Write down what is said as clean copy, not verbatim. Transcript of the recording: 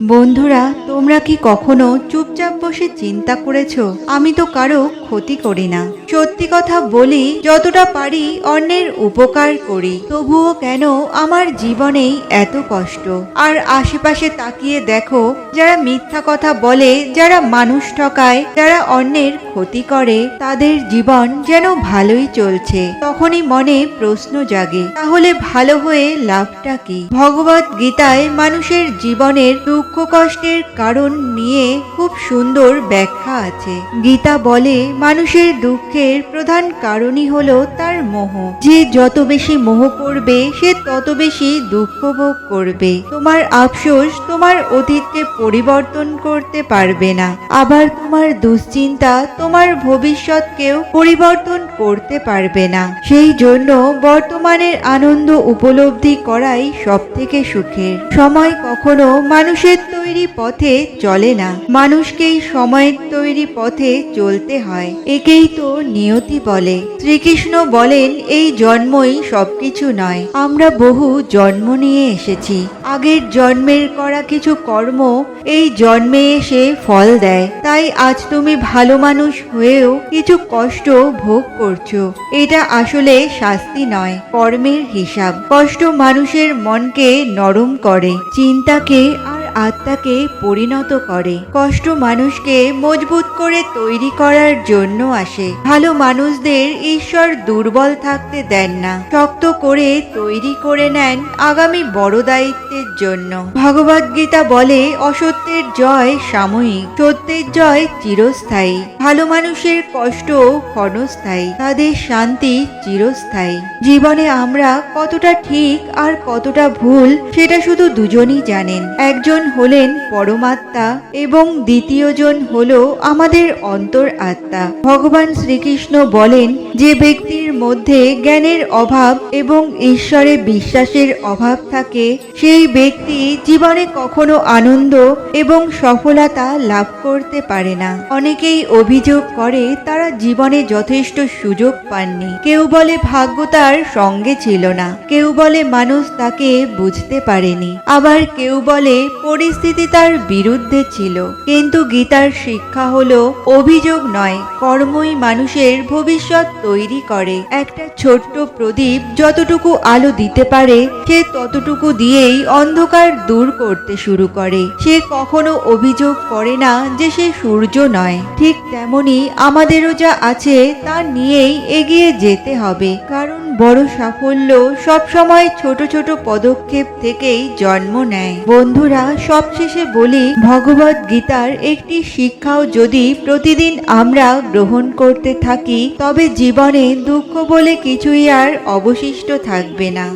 বন্ধুরা, তোমরা কি কখনো চুপচাপ বসে চিন্তা করেছো আমি তো কারো ক্ষতি করি না, সত্যি কথা বলি, যতটা পারি অন্যের উপকার করি, তবুও কেন আমার জীবনেই এত কষ্ট? আর আশেপাশে তাকিয়ে দেখো, যারা মিথ্যা কথা বলে, যারা মানুষ ঠকায়, যারা অন্যের ক্ষতি করে, তাদের জীবন যেন ভালোই চলছে। তখনই মনে প্রশ্ন জাগে, তাহলে ভালো হয়ে লাভটা কি? ভগবত গীতায় মানুষের জীবনের দুঃখ কষ্টের কারণ নিয়ে খুব সুন্দর ব্যাখ্যা আছে। গীতা বলে, মানুষের দুঃখের প্রধান কারণই হলো তার মোহ। যে যত বেশি মোহ করবে, সে তত বেশি দুঃখ ভোগ করবে। তোমার আফসোস তোমার অতীতকে পরিবর্তন করতে পারবে না, আবার তোমার দুশ্চিন্তা তোমার ভবিষ্যৎকেও পরিবর্তন করতে পারবে না। সেই জন্য বর্তমানের আনন্দ উপলব্ধি করাই সব থেকে সুখের। সময় কখনো মানুষের তৈরি পথে চলে না, মানুষকেই সময়ের তৈরি পথে চলতে হয়। একেই তো নিয়তি বলে। শ্রীকৃষ্ণ বলেন, এই জন্মই সবকিছু নয়, আমরা বহু জন্ম নিয়ে এসেছি। আগের জন্মের করা কিছু কর্ম এই জন্মে এসে ফল দেয়। তাই আজ তুমি ভালো মানুষ হয়েও কিছু কষ্ট ভোগ করছো। এটা আসলে শাস্তি নয়, কর্মের হিসাব। কষ্ট মানুষের মনকে নরম করে, চিন্তাকে আর আত্মাকে পরিণত করে। কষ্ট মানুষকে মজবুত করে তৈরি করার জন্য আসে। ভালো মানুষদের ঈশ্বর দুর্বল থাকতে দেন না, শক্ত করে তৈরি করে নেন আগামী বড় দায়িত্বের জন্য। ভগবদ গীতা বলে, অসত্যের জয় সাময়িক, সত্যের জয় চিরস্থায়ী। ভালো মানুষের কষ্ট ক্ষণস্থায়ী, তাদের শান্তি চিরস্থায়ী। জীবনে আমরা কতটা ঠিক আর কতটা ভুল সেটা শুধু দুজনই জানেন। একজন হলেন পরমাত্মা এবং দ্বিতীয়জন হলো আমাদের অন্তর আত্মা। ভগবান শ্রীকৃষ্ণ বলেন, যে ব্যক্তির মধ্যে জ্ঞানের অভাব এবং ঈশ্বরে বিশ্বাসের অভাব থাকে, সেই ব্যক্তি জীবনে কখনো আনন্দ এবং সফলতা লাভ করতে পারে না। অনেকেই অভিযোগ করে তারা জীবনে যথেষ্ট সুযোগ পাননি। কেউ বলে ভাগ্য তার সঙ্গে ছিল না, কেউ বলে মানুষ তাকে বুঝতে পারেনি, আবার কেউ বলে পরিস্থিতি তার বিরুদ্ধে ছিল। কিন্তু গীতার শিক্ষা হলো, অভিযোগ নয়, কর্মই মানুষের ভবিষ্যৎ তৈরি করে। একটা ছোট্ট প্রদীপ যতটুকু আলো দিতে পারে, সে ততটুকু দিয়েই অন্ধকার দূর করতে শুরু করে। সে কখনো অভিযোগ করে না যে সে সূর্য নয়। ঠিক তেমনি আমাদেরও যা আছে তা নিয়েই এগিয়ে যেতে হবে, কারণ বড় সাফল্য সবসময় ছোট ছোট পদক্ষেপ থেকেই জন্ম নেয়। বন্ধুরা, সবশেষে বলি, ভগবদ গীতার একটি শিক্ষাও যদি প্রতিদিন আমরা গ্রহণ করতে থাকি, তবে জীবনে দুঃখ বলে কিছুই আর অবশিষ্ট থাকবে না।